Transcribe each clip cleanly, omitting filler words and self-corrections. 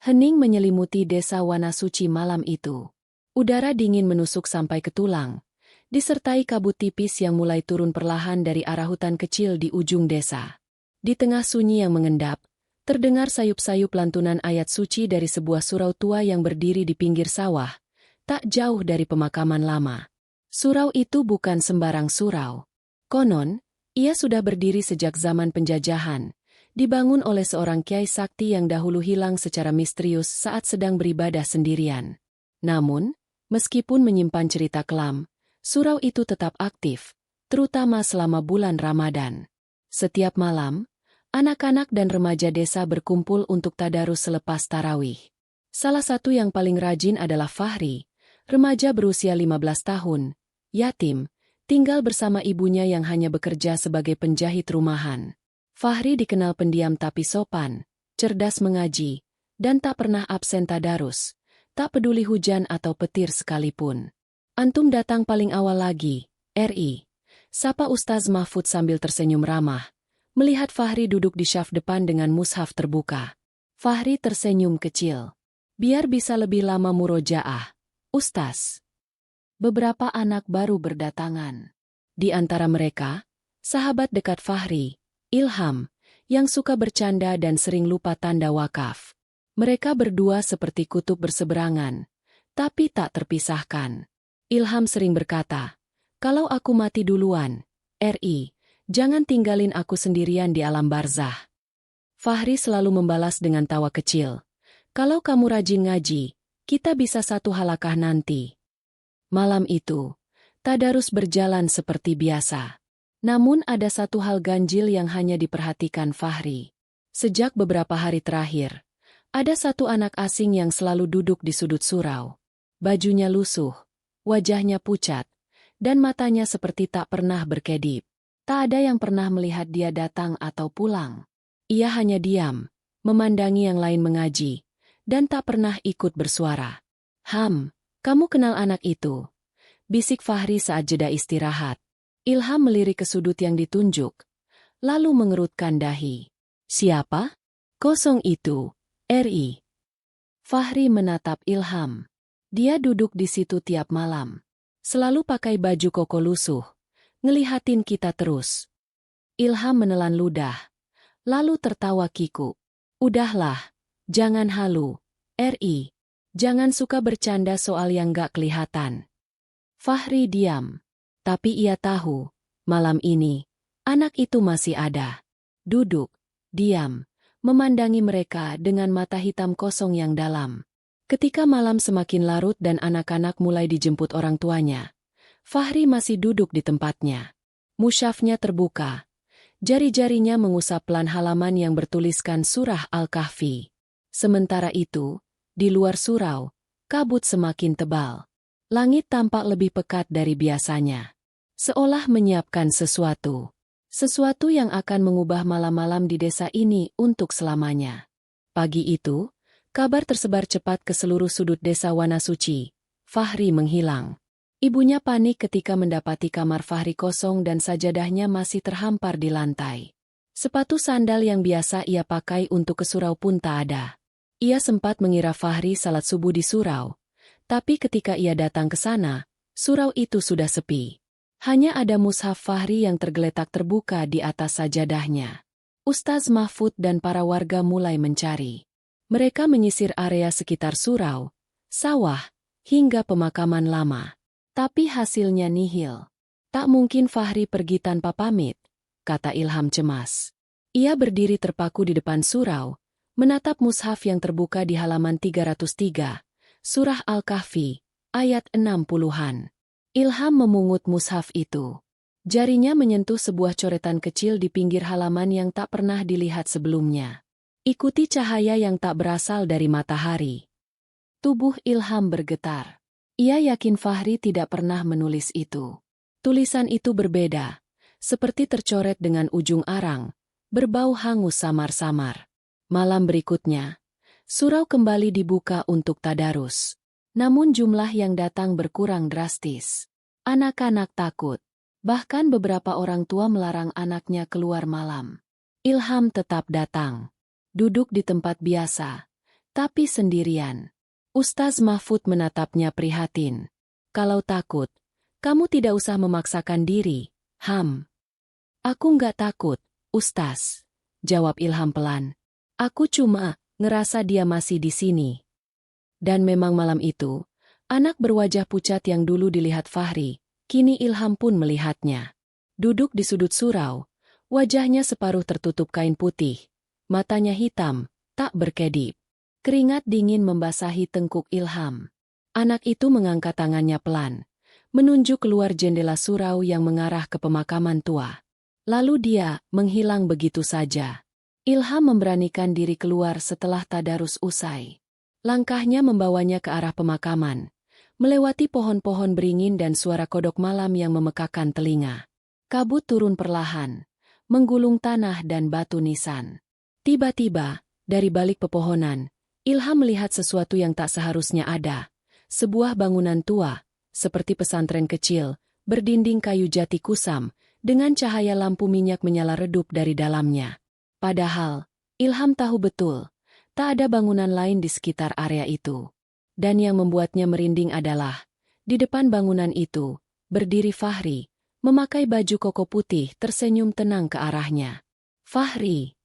Hening menyelimuti desa Wanasuci malam itu. Udara dingin menusuk sampai ke tulang, disertai kabut tipis yang mulai turun perlahan dari arah hutan kecil di ujung desa. Di tengah sunyi yang mengendap, terdengar sayup-sayup lantunan ayat suci dari sebuah surau tua yang berdiri di pinggir sawah, tak jauh dari pemakaman lama. Surau itu bukan sembarang surau. Konon, ia sudah berdiri sejak zaman penjajahan, dibangun oleh seorang kiai sakti yang dahulu hilang secara misterius saat sedang beribadah sendirian. Namun, meskipun menyimpan cerita kelam, surau itu tetap aktif, terutama selama bulan Ramadan. Setiap malam, anak-anak dan remaja desa berkumpul untuk tadarus selepas tarawih. Salah satu yang paling rajin adalah Fahri, remaja berusia 15 tahun, yatim, tinggal bersama ibunya yang hanya bekerja sebagai penjahit rumahan. Fahri dikenal pendiam tapi sopan, cerdas mengaji, dan tak pernah absen tadarus, tak peduli hujan atau petir sekalipun. Antum datang paling awal lagi, RI. Sapa Ustaz Mahfud sambil tersenyum ramah, melihat Fahri duduk di syaf depan dengan mushaf terbuka. Fahri tersenyum kecil. Biar bisa lebih lama murojaah, Ustaz. Beberapa anak baru berdatangan. Di antara mereka, sahabat dekat Fahri, Ilham, yang suka bercanda dan sering lupa tanda wakaf. Mereka berdua seperti kutub berseberangan, tapi tak terpisahkan. Ilham sering berkata, "Kalau aku mati duluan, RI, jangan tinggalin aku sendirian di alam barzah." Fahri selalu membalas dengan tawa kecil, "Kalau kamu rajin ngaji, kita bisa satu halakah nanti." Malam itu, tadarus berjalan seperti biasa. Namun ada satu hal ganjil yang hanya diperhatikan Fahri. Sejak beberapa hari terakhir, ada satu anak asing yang selalu duduk di sudut surau. Bajunya lusuh, wajahnya pucat, dan matanya seperti tak pernah berkedip. Tak ada yang pernah melihat dia datang atau pulang. Ia hanya diam, memandangi yang lain mengaji, dan tak pernah ikut bersuara. Kamu kenal anak itu?" bisik Fahri saat jeda istirahat. Ilham melirik ke sudut yang ditunjuk, lalu mengerutkan dahi. "Siapa?" "Kosong itu, RI." Fahri menatap Ilham. Dia duduk di situ tiap malam. Selalu pakai baju koko lusuh, ngelihatin kita terus. Ilham menelan ludah, lalu tertawa kiku. "Udahlah, jangan halu, RI. Jangan suka bercanda soal yang gak kelihatan." Fahri diam. Tapi ia tahu, malam ini, anak itu masih ada. Duduk, diam, memandangi mereka dengan mata hitam kosong yang dalam. Ketika malam semakin larut dan anak-anak mulai dijemput orang tuanya, Fahri masih duduk di tempatnya. Mushafnya terbuka. Jari-jarinya mengusap pelan halaman yang bertuliskan surah Al-Kahfi. Sementara itu, di luar surau, kabut semakin tebal. Langit tampak lebih pekat dari biasanya. Seolah menyiapkan sesuatu. Sesuatu yang akan mengubah malam-malam di desa ini untuk selamanya. Pagi itu, kabar tersebar cepat ke seluruh sudut desa Wanasuci. Fahri menghilang. Ibunya panik ketika mendapati kamar Fahri kosong dan sajadahnya masih terhampar di lantai. Sepatu sandal yang biasa ia pakai untuk ke surau pun tak ada. Ia sempat mengira Fahri salat subuh di surau. Tapi ketika ia datang ke sana, surau itu sudah sepi. Hanya ada mushaf Fahri yang tergeletak terbuka di atas sajadahnya. Ustaz Mahfud dan para warga mulai mencari. Mereka menyisir area sekitar surau, sawah, hingga pemakaman lama. Tapi hasilnya nihil. Tak mungkin Fahri pergi tanpa pamit, kata Ilham cemas. Ia berdiri terpaku di depan surau, menatap mushaf yang terbuka di halaman 303, surah Al-Kahfi, ayat 60-an. Ilham memungut mushaf itu. Jarinya menyentuh sebuah coretan kecil di pinggir halaman yang tak pernah dilihat sebelumnya. Ikuti cahaya yang tak berasal dari matahari. Tubuh Ilham bergetar. Ia yakin Fahri tidak pernah menulis itu. Tulisan itu berbeda, seperti tercoret dengan ujung arang, berbau hangus samar-samar. Malam berikutnya, surau kembali dibuka untuk tadarus. Namun jumlah yang datang berkurang drastis. Anak-anak takut. Bahkan beberapa orang tua melarang anaknya keluar malam. Ilham tetap datang. Duduk di tempat biasa, Tapi sendirian. Ustaz Mahfud menatapnya prihatin. Kalau takut, kamu tidak usah memaksakan diri, Ham. Aku nggak takut, Ustaz, jawab Ilham pelan. Aku cuma ngerasa dia masih di sini. Dan memang malam itu, anak berwajah pucat yang dulu dilihat Fahri, kini Ilham pun melihatnya. Duduk di sudut surau, wajahnya separuh tertutup kain putih, matanya hitam, tak berkedip. Keringat dingin membasahi tengkuk Ilham. Anak itu mengangkat tangannya pelan, menunjuk keluar jendela surau yang mengarah ke pemakaman tua. Lalu dia menghilang begitu saja. Ilham memberanikan diri keluar setelah tadarus usai. Langkahnya membawanya ke arah pemakaman, melewati pohon-pohon beringin dan suara kodok malam yang memekakan telinga. Kabut turun perlahan, menggulung tanah dan batu nisan. Tiba-tiba, dari balik pepohonan, Ilham melihat sesuatu yang tak seharusnya ada. Sebuah bangunan tua, seperti pesantren kecil, berdinding kayu jati kusam, dengan cahaya lampu minyak menyala redup dari dalamnya. Padahal, Ilham tahu betul, tak ada bangunan lain di sekitar area itu. Dan yang membuatnya merinding adalah, di depan bangunan itu, berdiri Fahri, memakai baju koko putih tersenyum tenang ke arahnya. Fahri,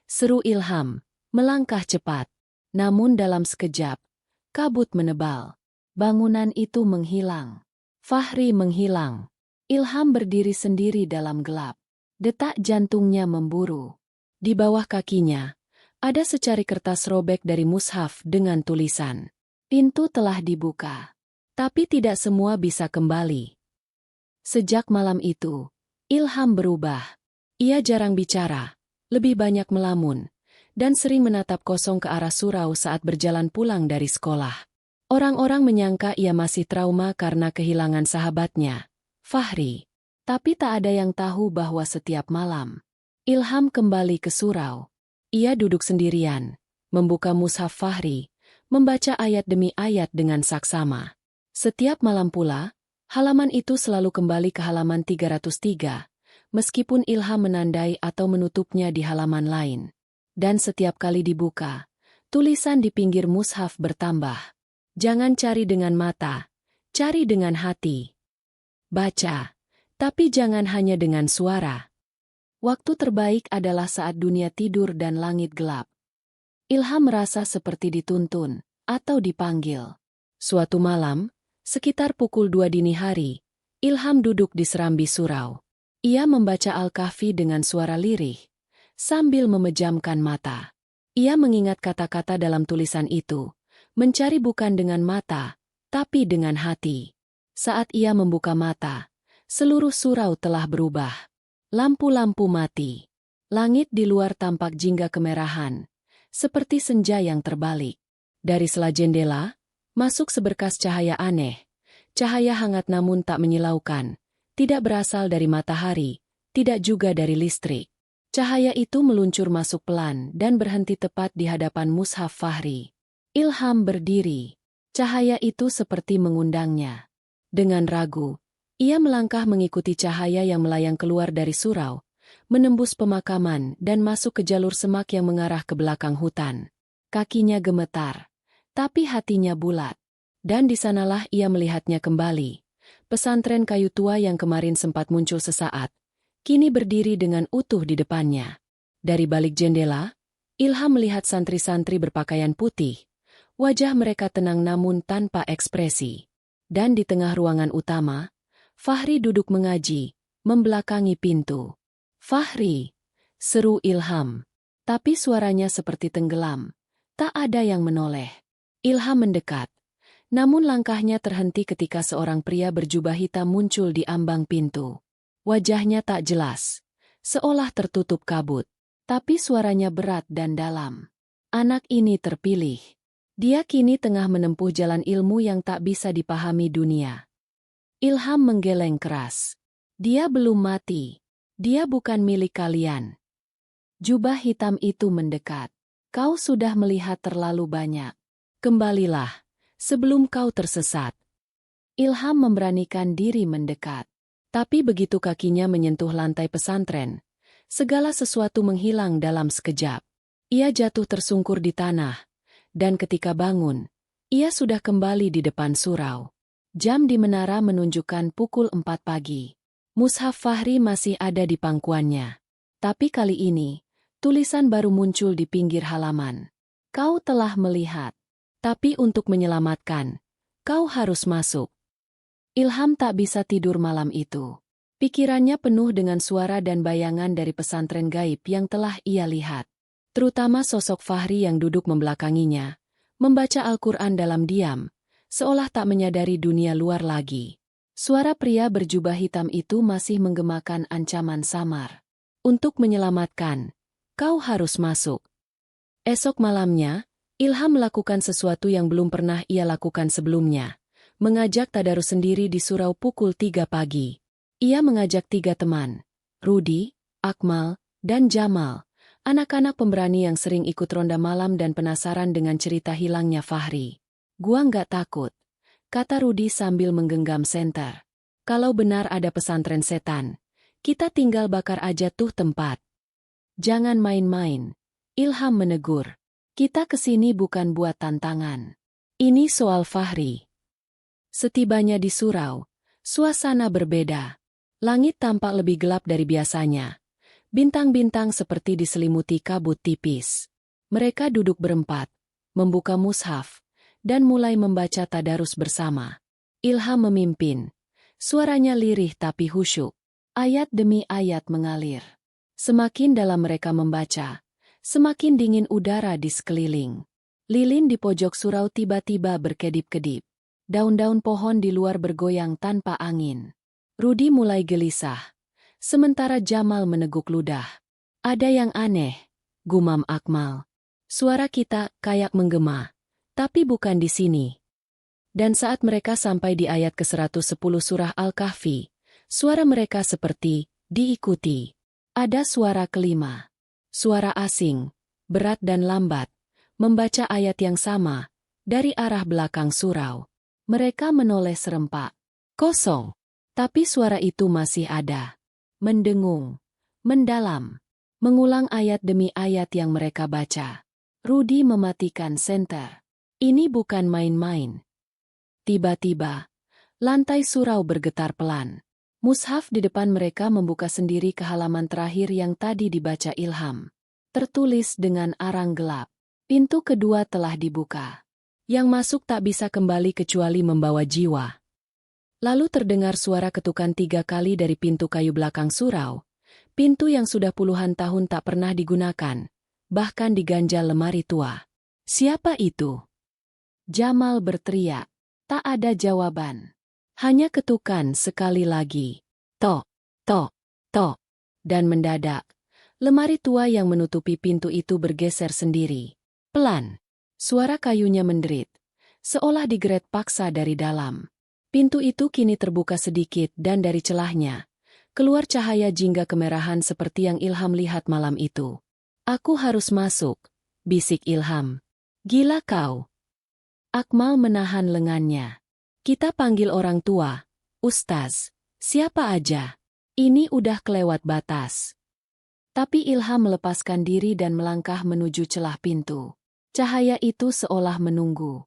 seru Ilham, melangkah cepat. Namun dalam sekejap, kabut menebal. Bangunan itu menghilang. Fahri menghilang. Ilham berdiri sendiri dalam gelap. Detak jantungnya memburu. Di bawah kakinya, ada secari kertas robek dari mushaf dengan tulisan. Pintu telah dibuka. Tapi tidak semua bisa kembali. Sejak malam itu, Ilham berubah. Ia jarang bicara, lebih banyak melamun, dan sering menatap kosong ke arah surau saat berjalan pulang dari sekolah. Orang-orang menyangka ia masih trauma karena kehilangan sahabatnya, Fahri. Tapi tak ada yang tahu bahwa setiap malam, Ilham kembali ke surau. Ia duduk sendirian, membuka mushaf Fahri, membaca ayat demi ayat dengan saksama. Setiap malam pula, halaman itu selalu kembali ke halaman 303, meskipun Ilham menandai atau menutupnya di halaman lain. Dan setiap kali dibuka, tulisan di pinggir mushaf bertambah. Jangan cari dengan mata, cari dengan hati. Baca, tapi jangan hanya dengan suara. Waktu terbaik adalah saat dunia tidur dan langit gelap. Ilham merasa seperti dituntun, atau dipanggil. Suatu malam, sekitar pukul 2 dini hari, Ilham duduk di serambi surau. Ia membaca Al-Kahfi dengan suara lirih, sambil memejamkan mata. Ia mengingat kata-kata dalam tulisan itu, mencari bukan dengan mata, tapi dengan hati. Saat ia membuka mata, seluruh surau telah berubah. Lampu-lampu mati. Langit di luar tampak jingga kemerahan, seperti senja yang terbalik. Dari sela jendela, masuk seberkas cahaya aneh. Cahaya hangat namun tak menyilaukan, tidak berasal dari matahari, tidak juga dari listrik. Cahaya itu meluncur masuk pelan dan berhenti tepat di hadapan mushaf Fahri. Ilham berdiri. Cahaya itu seperti mengundangnya. Dengan ragu, ia melangkah mengikuti cahaya yang melayang keluar dari surau, menembus pemakaman dan masuk ke jalur semak yang mengarah ke belakang hutan. Kakinya gemetar, tapi hatinya bulat. Dan di sanalah ia melihatnya kembali. Pesantren kayu tua yang kemarin sempat muncul sesaat, kini berdiri dengan utuh di depannya. Dari balik jendela, Ilham melihat santri-santri berpakaian putih. Wajah mereka tenang namun tanpa ekspresi. Dan di tengah ruangan utama, Fahri duduk mengaji, membelakangi pintu. Fahri, seru Ilham. Tapi suaranya seperti tenggelam. Tak ada yang menoleh. Ilham mendekat. Namun langkahnya terhenti ketika seorang pria berjubah hitam muncul di ambang pintu. Wajahnya tak jelas, seolah tertutup kabut. Tapi suaranya berat dan dalam. Anak ini terpilih. Dia kini tengah menempuh jalan ilmu yang tak bisa dipahami dunia. Ilham menggeleng keras. Dia belum mati. Dia bukan milik kalian. Jubah hitam itu mendekat. Kau sudah melihat terlalu banyak. Kembalilah, sebelum kau tersesat. Ilham memberanikan diri mendekat. Tapi begitu kakinya menyentuh lantai pesantren, segala sesuatu menghilang dalam sekejap. Ia jatuh tersungkur di tanah, Dan ketika bangun, ia sudah kembali di depan surau. Jam di menara menunjukkan pukul 4 pagi. Mushaf Fahri masih ada di pangkuannya. Tapi kali ini, tulisan baru muncul di pinggir halaman. Kau telah melihat. Tapi untuk menyelamatkan, kau harus masuk. Ilham tak bisa tidur malam itu. Pikirannya penuh dengan suara dan bayangan dari pesantren gaib yang telah ia lihat. Terutama sosok Fahri yang duduk membelakanginya, membaca Al-Quran dalam diam, seolah tak menyadari dunia luar lagi. Suara pria berjubah hitam itu masih menggemakan ancaman samar. Untuk menyelamatkan, kau harus masuk. Esok malamnya, Ilham melakukan sesuatu yang belum pernah ia lakukan sebelumnya. Mengajak tadarus sendiri di surau pukul 3 pagi. Ia mengajak 3 teman, Rudi, Akmal, dan Jamal, anak-anak pemberani yang sering ikut ronda malam dan penasaran dengan cerita hilangnya Fahri. Gua nggak takut, kata Rudi sambil menggenggam senter. Kalau benar ada pesantren setan, kita tinggal bakar aja tuh tempat. Jangan main-main, Ilham menegur. Kita kesini bukan buat tantangan. Ini soal Fahri. Setibanya di surau, suasana berbeda. Langit tampak lebih gelap dari biasanya. Bintang-bintang seperti diselimuti kabut tipis. Mereka duduk berempat, membuka mushaf, dan mulai membaca tadarus bersama. Ilham memimpin. Suaranya lirih tapi khusyuk. Ayat demi ayat mengalir. Semakin dalam mereka membaca, semakin dingin udara di sekeliling. Lilin di pojok surau tiba-tiba berkedip-kedip. Daun-daun pohon di luar bergoyang tanpa angin. Rudi mulai gelisah. Sementara Jamal meneguk ludah. Ada yang aneh, gumam Akmal. Suara kita kayak menggema. Tapi bukan di sini. Dan saat mereka sampai di ayat ke-110 surah Al-Kahfi, suara mereka seperti diikuti. Ada suara kelima. Suara asing, berat dan lambat, membaca ayat yang sama, dari arah belakang surau. Mereka menoleh serempak. Kosong. Tapi suara itu masih ada. Mendengung. Mendalam. Mengulang ayat demi ayat yang mereka baca. Rudi mematikan senter. Ini bukan main-main. Tiba-tiba, lantai surau bergetar pelan. Mushaf di depan mereka membuka sendiri ke halaman terakhir yang tadi dibaca Ilham. Tertulis dengan arang gelap. Pintu kedua telah dibuka. Yang masuk tak bisa kembali kecuali membawa jiwa. Lalu terdengar suara ketukan 3 kali dari pintu kayu belakang surau. Pintu yang sudah puluhan tahun tak pernah digunakan. Bahkan diganjal lemari tua. Siapa itu? Jamal berteriak. Tak ada jawaban. Hanya ketukan sekali lagi. Tok, tok, tok. Dan mendadak, lemari tua yang menutupi pintu itu bergeser sendiri. Pelan. Suara kayunya menderit. Seolah digeret paksa dari dalam. Pintu itu kini terbuka sedikit dan dari celahnya keluar cahaya jingga kemerahan seperti yang Ilham lihat malam itu. Aku harus masuk, bisik Ilham. Gila kau. Akmal menahan lengannya. Kita panggil orang tua, Ustaz, siapa aja. Ini udah kelewat batas. Tapi Ilham melepaskan diri dan melangkah menuju celah pintu. Cahaya itu seolah menunggu.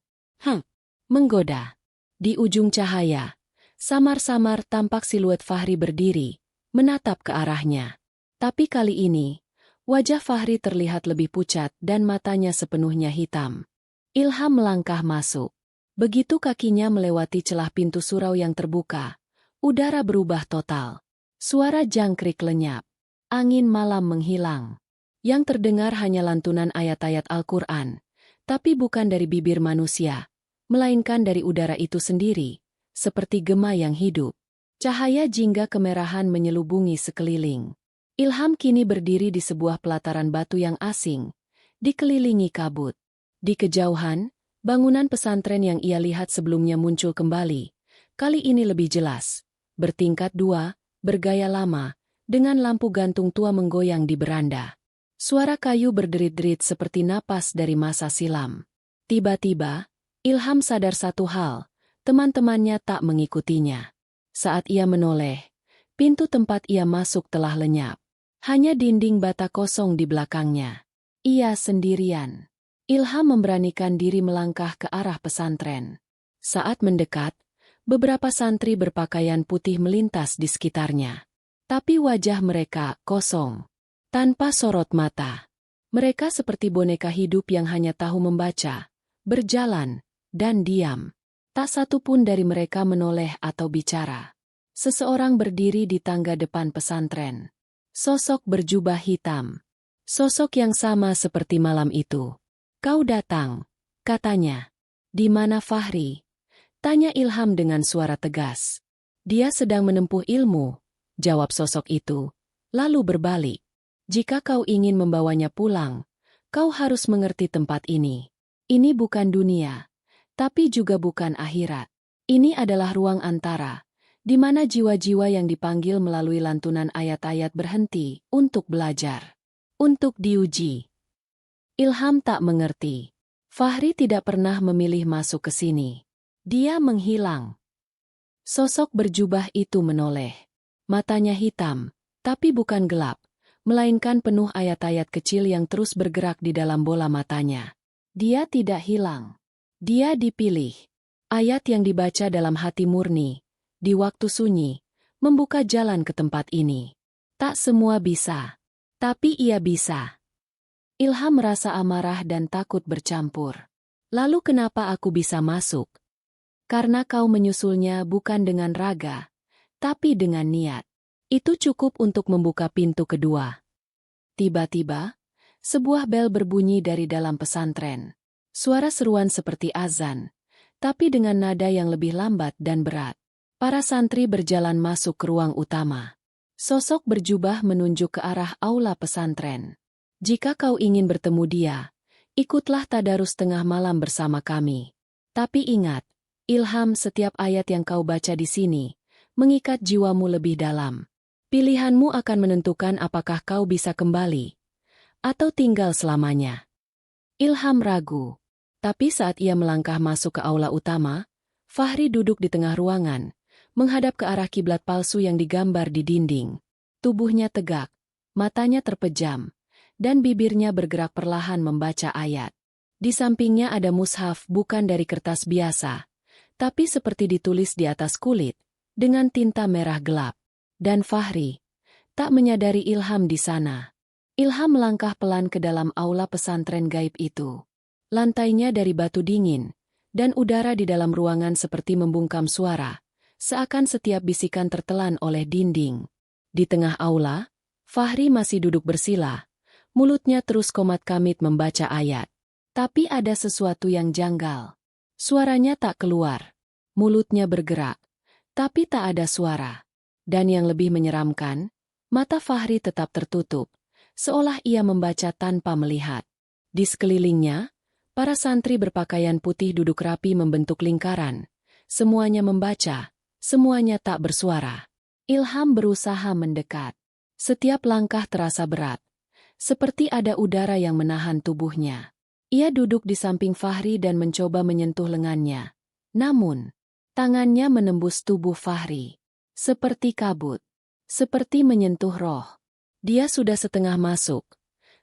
Menggoda. Di ujung cahaya, samar-samar tampak siluet Fahri berdiri, menatap ke arahnya. Tapi kali ini, wajah Fahri terlihat lebih pucat dan matanya sepenuhnya hitam. Ilham melangkah masuk. Begitu kakinya melewati celah pintu surau yang terbuka, udara berubah total. Suara jangkrik lenyap. Angin malam menghilang. Yang terdengar hanya lantunan ayat-ayat Al-Quran, tapi bukan dari bibir manusia, melainkan dari udara itu sendiri, seperti gema yang hidup. Cahaya jingga kemerahan menyelubungi sekeliling. Ilham kini berdiri di sebuah pelataran batu yang asing, dikelilingi kabut. Di kejauhan, bangunan pesantren yang ia lihat sebelumnya muncul kembali, kali ini lebih jelas. Bertingkat 2, bergaya lama, dengan lampu gantung tua menggoyang di beranda. Suara kayu berderit-derit seperti napas dari masa silam. Tiba-tiba, Ilham sadar satu hal, teman-temannya tak mengikutinya. Saat ia menoleh, pintu tempat ia masuk telah lenyap. Hanya dinding bata kosong di belakangnya. Ia sendirian. Ilham memberanikan diri melangkah ke arah pesantren. Saat mendekat, beberapa santri berpakaian putih melintas di sekitarnya. Tapi wajah mereka kosong, tanpa sorot mata. Mereka seperti boneka hidup yang hanya tahu membaca, berjalan, dan diam. Tak satu pun dari mereka menoleh atau bicara. Seseorang berdiri di tangga depan pesantren. Sosok berjubah hitam. Sosok yang sama seperti malam itu. "Kau datang," katanya. "Di mana Fahri?" tanya Ilham dengan suara tegas. "Dia sedang menempuh ilmu," jawab sosok itu, lalu berbalik. "Jika kau ingin membawanya pulang, kau harus mengerti tempat ini. Ini bukan dunia, tapi juga bukan akhirat. Ini adalah ruang antara, di mana jiwa-jiwa yang dipanggil melalui lantunan ayat-ayat berhenti untuk belajar, untuk diuji." Ilham tak mengerti. Fahri tidak pernah memilih masuk ke sini. Dia menghilang. Sosok berjubah itu menoleh. Matanya hitam, tapi bukan gelap, melainkan penuh ayat-ayat kecil yang terus bergerak di dalam bola matanya. Dia tidak hilang. Dia dipilih. Ayat yang dibaca dalam hati murni, di waktu sunyi, membuka jalan ke tempat ini. Tak semua bisa, tapi ia bisa. Ilham merasa amarah dan takut bercampur. "Lalu kenapa aku bisa masuk?" "Karena kau menyusulnya bukan dengan raga, tapi dengan niat. Itu cukup untuk membuka pintu kedua." Tiba-tiba, sebuah bel berbunyi dari dalam pesantren. Suara seruan seperti azan, tapi dengan nada yang lebih lambat dan berat. Para santri berjalan masuk ke ruang utama. Sosok berjubah menunjuk ke arah aula pesantren. "Jika kau ingin bertemu dia, ikutlah tadarus tengah malam bersama kami. Tapi ingat, Ilham, setiap ayat yang kau baca di sini mengikat jiwamu lebih dalam. Pilihanmu akan menentukan apakah kau bisa kembali atau tinggal selamanya." Ilham ragu. Tapi saat ia melangkah masuk ke aula utama, Fahri duduk di tengah ruangan, menghadap ke arah kiblat palsu yang digambar di dinding. Tubuhnya tegak, matanya terpejam, dan bibirnya bergerak perlahan membaca ayat. Di sampingnya ada mushaf bukan dari kertas biasa, tapi seperti ditulis di atas kulit, dengan tinta merah gelap. Dan Fahri tak menyadari Ilham di sana. Ilham melangkah pelan ke dalam aula pesantren gaib itu. Lantainya dari batu dingin, dan udara di dalam ruangan seperti membungkam suara, seakan setiap bisikan tertelan oleh dinding. Di tengah aula, Fahri masih duduk bersila, mulutnya terus komat-kamit membaca ayat. Tapi ada sesuatu yang janggal. Suaranya tak keluar. Mulutnya bergerak, tapi tak ada suara. Dan yang lebih menyeramkan, mata Fahri tetap tertutup, seolah ia membaca tanpa melihat. Di sekelilingnya, para santri berpakaian putih duduk rapi membentuk lingkaran. Semuanya membaca, semuanya tak bersuara. Ilham berusaha mendekat. Setiap langkah terasa berat, seperti ada udara yang menahan tubuhnya. Ia duduk di samping Fahri dan mencoba menyentuh lengannya. Namun, tangannya menembus tubuh Fahri. Seperti kabut. Seperti menyentuh roh. Dia sudah setengah masuk.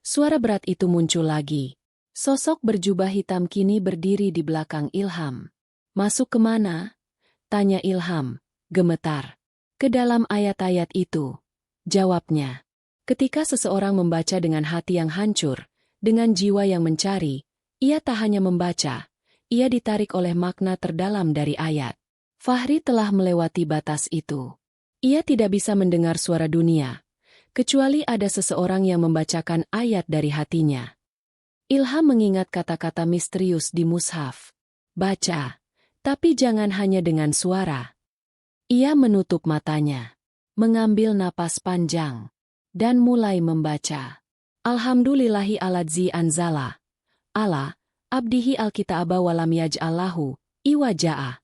Suara berat itu muncul lagi. Sosok berjubah hitam kini berdiri di belakang Ilham. "Masuk kemana?" tanya Ilham, gemetar. "Ke dalam ayat-ayat itu," jawabnya. Ketika seseorang membaca dengan hati yang hancur, dengan jiwa yang mencari, ia tak hanya membaca, ia ditarik oleh makna terdalam dari ayat. Fahri telah melewati batas itu. Ia tidak bisa mendengar suara dunia, kecuali ada seseorang yang membacakan ayat dari hatinya. Ilham mengingat kata-kata misterius di mushaf. "Baca, tapi jangan hanya dengan suara." Ia menutup matanya, mengambil napas panjang, dan mulai membaca. "Alhamdulillahi aladzi anzala ala abdihi alkitaba walam yaj'allahu iwaja'a."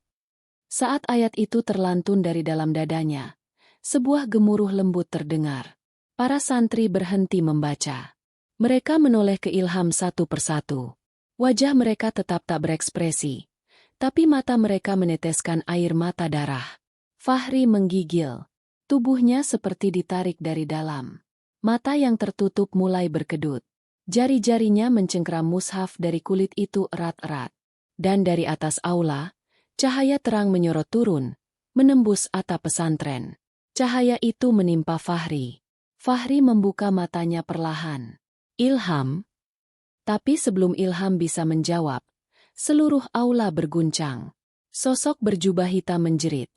Saat ayat itu terlantun dari dalam dadanya, sebuah gemuruh lembut terdengar. Para santri berhenti membaca. Mereka menoleh ke Ilham satu persatu. Wajah mereka tetap tak berekspresi, tapi mata mereka meneteskan air mata darah. Fahri menggigil. Tubuhnya seperti ditarik dari dalam. Mata yang tertutup mulai berkedut. Jari-jarinya mencengkeram mushaf dari kulit itu erat-erat. Dan dari atas aula, cahaya terang menyorot turun, menembus atap pesantren. Cahaya itu menimpa Fahri. Fahri membuka matanya perlahan. Ilham? Tapi sebelum Ilham bisa menjawab, seluruh aula berguncang. Sosok berjubah hitam menjerit.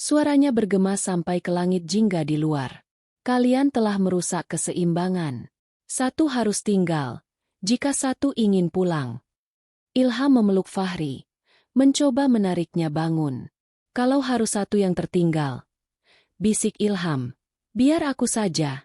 Suaranya bergema sampai ke langit jingga di luar. Kalian telah merusak keseimbangan. Satu harus tinggal, jika satu ingin pulang. Ilham memeluk Fahri, mencoba menariknya bangun. Kalau harus satu yang tertinggal, bisik Ilham, biar aku saja.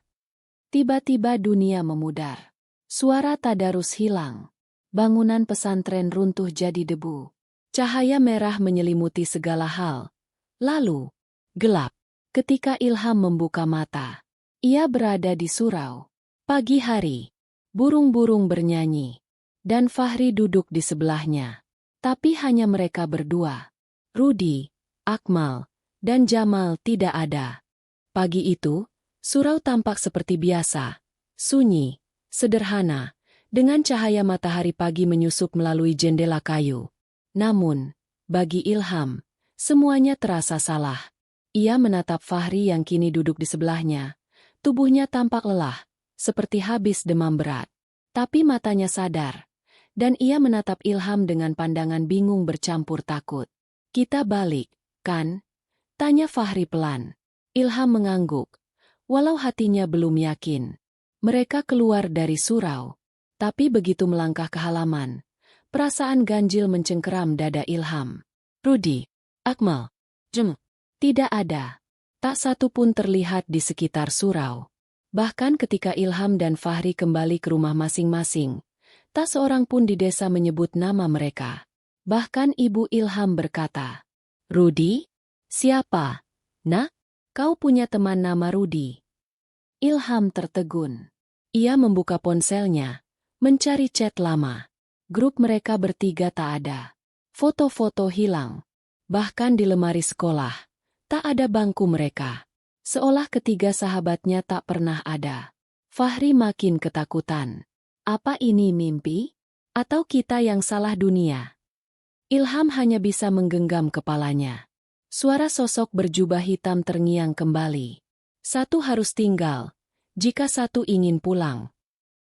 Tiba-tiba dunia memudar. Suara tadarus hilang. Bangunan pesantren runtuh jadi debu. Cahaya merah menyelimuti segala hal. Lalu, gelap. Ketika Ilham membuka mata, ia berada di surau. Pagi hari, burung-burung bernyanyi. Dan Fahri duduk di sebelahnya. Tapi hanya mereka berdua. Rudi, Akmal, dan Jamal tidak ada. Pagi itu, surau tampak seperti biasa. Sunyi, sederhana, dengan cahaya matahari pagi menyusup melalui jendela kayu. Namun, bagi Ilham, semuanya terasa salah. Ia menatap Fahri yang kini duduk di sebelahnya. Tubuhnya tampak lelah, seperti habis demam berat. Tapi matanya sadar. Dan ia menatap Ilham dengan pandangan bingung bercampur takut. Kita balik, kan? Tanya Fahri pelan. Ilham mengangguk, walau hatinya belum yakin. Mereka keluar dari surau. Tapi begitu melangkah ke halaman, perasaan ganjil mencengkeram dada Ilham. Rudi, Akmal, tidak ada. Tak satu pun terlihat di sekitar surau. Bahkan ketika Ilham dan Fahri kembali ke rumah masing-masing, tak seorang pun di desa menyebut nama mereka. Bahkan ibu Ilham berkata, Rudi? Siapa? Nak, kau punya teman nama Rudi? Ilham tertegun. Ia membuka ponselnya, mencari chat lama. Grup mereka bertiga tak ada. Foto-foto hilang. Bahkan di lemari sekolah, tak ada bangku mereka. Seolah ketiga sahabatnya tak pernah ada. Fahri makin ketakutan. Apa ini mimpi? Atau kita yang salah dunia? Ilham hanya bisa menggenggam kepalanya. Suara sosok berjubah hitam terngiang kembali. Satu harus tinggal, jika satu ingin pulang.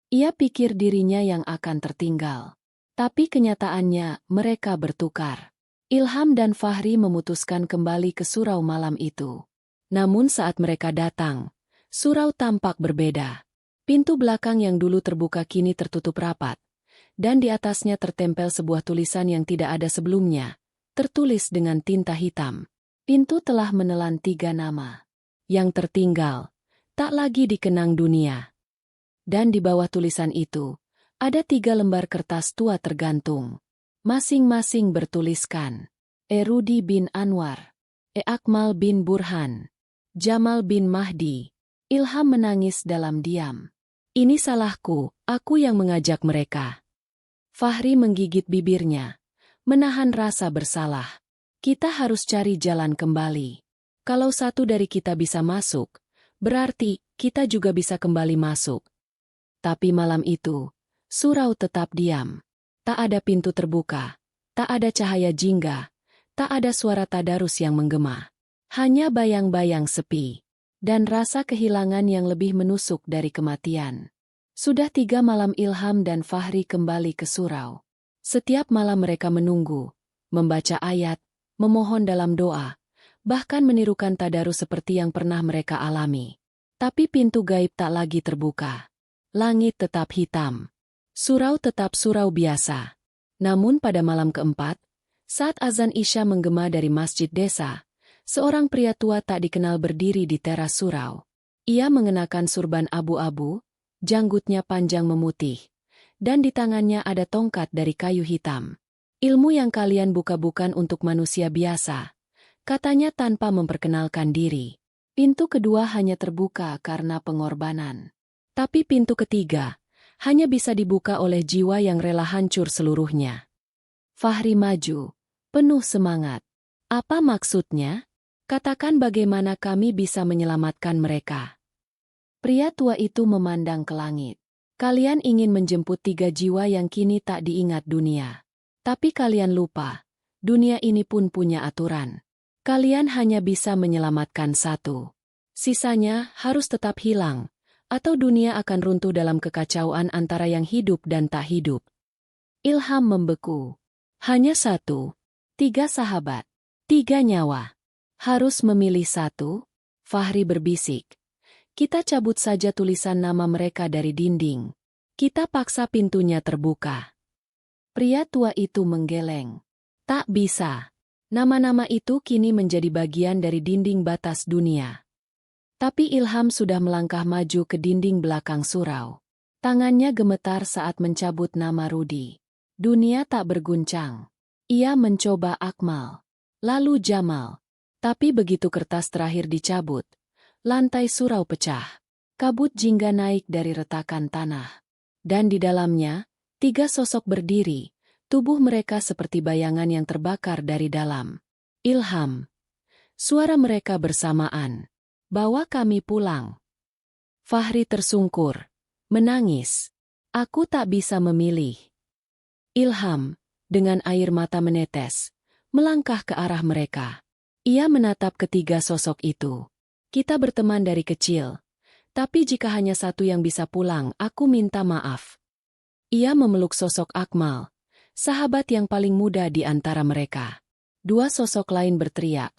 Ia pikir dirinya yang akan tertinggal. Tapi kenyataannya mereka bertukar. Ilham dan Fahri memutuskan kembali ke surau malam itu. Namun saat mereka datang, surau tampak berbeda. Pintu belakang yang dulu terbuka kini tertutup rapat. Dan di atasnya tertempel sebuah tulisan yang tidak ada sebelumnya. Tertulis dengan tinta hitam. Pintu telah menelan 3 nama. Yang tertinggal, tak lagi dikenang dunia. Dan di bawah tulisan itu, ada 3 lembar kertas tua tergantung. Masing-masing bertuliskan, Rudi bin Anwar, Akmal bin Burhan, Jamal bin Mahdi. Ilham menangis dalam diam. Ini salahku, aku yang mengajak mereka. Fahri menggigit bibirnya, menahan rasa bersalah. Kita harus cari jalan kembali. Kalau satu dari kita bisa masuk, berarti kita juga bisa kembali masuk. Tapi malam itu, surau tetap diam. Tak ada pintu terbuka, tak ada cahaya jingga, tak ada suara tadarus yang menggema. Hanya bayang-bayang sepi, dan rasa kehilangan yang lebih menusuk dari kematian. Sudah 3 malam Ilham dan Fahri kembali ke surau. Setiap malam mereka menunggu, membaca ayat, memohon dalam doa, bahkan menirukan tadarus seperti yang pernah mereka alami. Tapi pintu gaib tak lagi terbuka. Langit tetap hitam. Surau tetap surau biasa. Namun pada malam keempat, saat azan Isya menggema dari masjid desa, seorang pria tua tak dikenal berdiri di teras surau. Ia mengenakan surban abu-abu, janggutnya panjang memutih, dan di tangannya ada tongkat dari kayu hitam. Ilmu yang kalian buka bukan untuk manusia biasa, katanya tanpa memperkenalkan diri. Pintu kedua hanya terbuka karena pengorbanan. Tapi pintu ketiga hanya bisa dibuka oleh jiwa yang rela hancur seluruhnya. Fahri maju, penuh semangat. Apa maksudnya? Katakan bagaimana kami bisa menyelamatkan mereka. Pria tua itu memandang ke langit. Kalian ingin menjemput 3 jiwa yang kini tak diingat dunia. Tapi kalian lupa, dunia ini pun punya aturan. Kalian hanya bisa menyelamatkan 1. Sisanya harus tetap hilang, atau dunia akan runtuh dalam kekacauan antara yang hidup dan tak hidup. Ilham membeku. Hanya 1. 3 sahabat. 3 nyawa. Harus memilih 1? Fahri berbisik. Kita cabut saja tulisan nama mereka dari dinding. Kita paksa pintunya terbuka. Pria tua itu menggeleng. Tak bisa. Nama-nama itu kini menjadi bagian dari dinding batas dunia. Tapi Ilham sudah melangkah maju ke dinding belakang surau. Tangannya gemetar saat mencabut nama Rudi. Dunia tak berguncang. Ia mencoba Akmal. Lalu Jamal. Tapi begitu kertas terakhir dicabut, lantai surau pecah. Kabut jingga naik dari retakan tanah. Dan di dalamnya, 3 sosok berdiri, tubuh mereka seperti bayangan yang terbakar dari dalam. Ilham. Suara mereka bersamaan. Bawa kami pulang. Fahri tersungkur. Menangis. Aku tak bisa memilih. Ilham, dengan air mata menetes, melangkah ke arah mereka. Ia menatap ketiga sosok itu. Kita berteman dari kecil. Tapi jika hanya 1 yang bisa pulang, aku minta maaf. Ia memeluk sosok Akmal, sahabat yang paling muda di antara mereka. 2 sosok lain berteriak,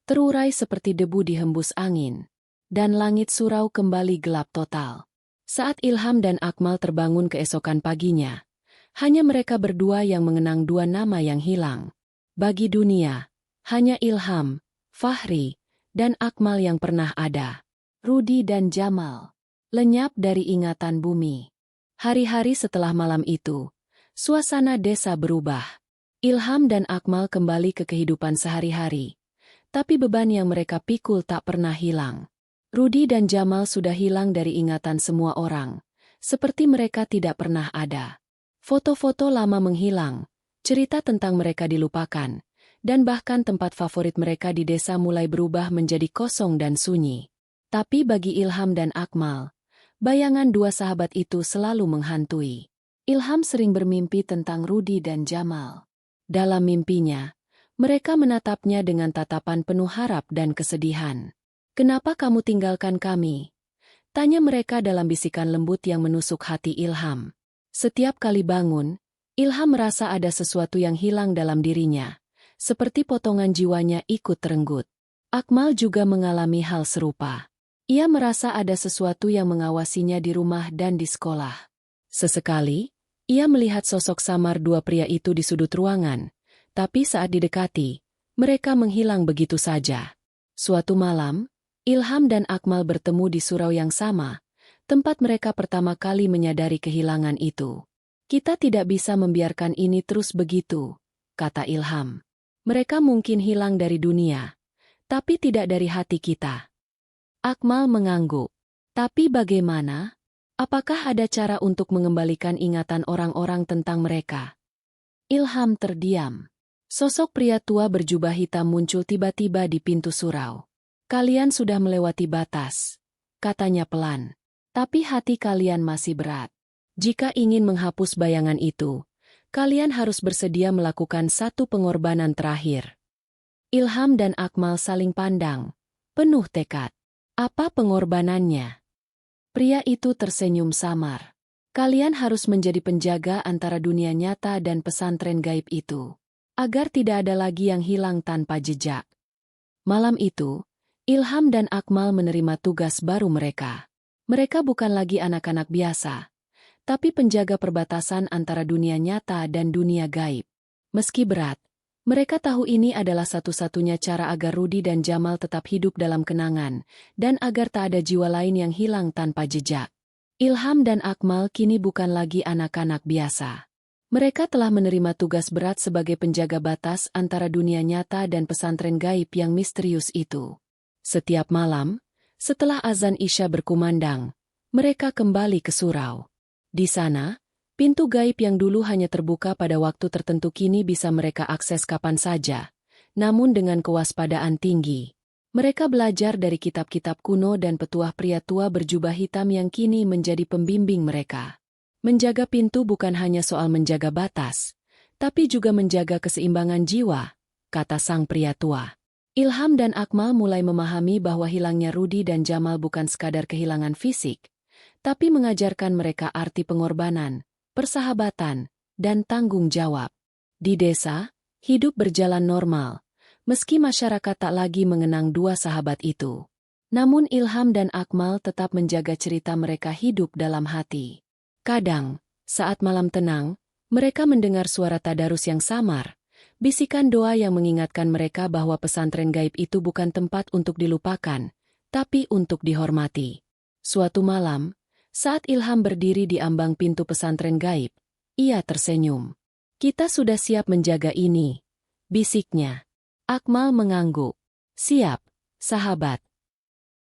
terurai seperti debu dihembus angin. Dan langit surau kembali gelap total. Saat Ilham dan Akmal terbangun keesokan paginya, hanya mereka berdua yang mengenang 2 nama yang hilang. Bagi dunia, hanya Ilham, Fahri, dan Akmal yang pernah ada. Rudi dan Jamal lenyap dari ingatan bumi. Hari-hari setelah malam itu, suasana desa berubah. Ilham dan Akmal kembali ke kehidupan sehari-hari. Tapi beban yang mereka pikul tak pernah hilang. Rudi dan Jamal sudah hilang dari ingatan semua orang, seperti mereka tidak pernah ada. Foto-foto lama menghilang, cerita tentang mereka dilupakan, dan bahkan tempat favorit mereka di desa mulai berubah menjadi kosong dan sunyi. Tapi bagi Ilham dan Akmal, bayangan 2 sahabat itu selalu menghantui. Ilham sering bermimpi tentang Rudi dan Jamal. Dalam mimpinya, mereka menatapnya dengan tatapan penuh harap dan kesedihan. "Kenapa kamu tinggalkan kami?" tanya mereka dalam bisikan lembut yang menusuk hati Ilham. Setiap kali bangun, Ilham merasa ada sesuatu yang hilang dalam dirinya, seperti potongan jiwanya ikut terenggut. Akmal juga mengalami hal serupa. Ia merasa ada sesuatu yang mengawasinya di rumah dan di sekolah. Sesekali, ia melihat sosok samar 2 pria itu di sudut ruangan, tapi saat didekati, mereka menghilang begitu saja. Suatu malam, Ilham dan Akmal bertemu di surau yang sama, tempat mereka pertama kali menyadari kehilangan itu. "Kita tidak bisa membiarkan ini terus begitu," kata Ilham. "Mereka mungkin hilang dari dunia, tapi tidak dari hati kita." Akmal mengangguk. "Tapi bagaimana? Apakah ada cara untuk mengembalikan ingatan orang-orang tentang mereka?" Ilham terdiam. Sosok pria tua berjubah hitam muncul tiba-tiba di pintu surau. "Kalian sudah melewati batas," katanya pelan. "Tapi hati kalian masih berat. Jika ingin menghapus bayangan itu, kalian harus bersedia melakukan 1 pengorbanan terakhir." Ilham dan Akmal saling pandang, penuh tekad. "Apa pengorbanannya?" Pria itu tersenyum samar. "Kalian harus menjadi penjaga antara dunia nyata dan pesantren gaib itu, agar tidak ada lagi yang hilang tanpa jejak." Malam itu, Ilham dan Akmal menerima tugas baru mereka. Mereka bukan lagi anak-anak biasa, tapi penjaga perbatasan antara dunia nyata dan dunia gaib. Meski berat, mereka tahu ini adalah satu-satunya cara agar Rudi dan Jamal tetap hidup dalam kenangan, dan agar tak ada jiwa lain yang hilang tanpa jejak. Ilham dan Akmal kini bukan lagi anak-anak biasa. Mereka telah menerima tugas berat sebagai penjaga batas antara dunia nyata dan pesantren gaib yang misterius itu. Setiap malam, setelah azan Isya berkumandang, mereka kembali ke surau. Di sana, pintu gaib yang dulu hanya terbuka pada waktu tertentu kini bisa mereka akses kapan saja, namun dengan kewaspadaan tinggi. Mereka belajar dari kitab-kitab kuno dan petuah pria tua berjubah hitam yang kini menjadi pembimbing mereka. Menjaga pintu bukan hanya soal menjaga batas, tapi juga menjaga keseimbangan jiwa, kata sang pria tua. Ilham dan Akmal mulai memahami bahwa hilangnya Rudi dan Jamal bukan sekadar kehilangan fisik, tapi mengajarkan mereka arti pengorbanan, persahabatan, dan tanggung jawab. Di desa, hidup berjalan normal, meski masyarakat tak lagi mengenang dua sahabat itu. Namun Ilham dan Akmal tetap menjaga cerita mereka hidup dalam hati. Kadang, saat malam tenang, mereka mendengar suara tadarus yang samar, bisikan doa yang mengingatkan mereka bahwa pesantren gaib itu bukan tempat untuk dilupakan, tapi untuk dihormati. Suatu malam, saat Ilham berdiri di ambang pintu pesantren gaib, ia tersenyum. "Kita sudah siap menjaga ini," bisiknya. Akmal mengangguk. "Siap, sahabat."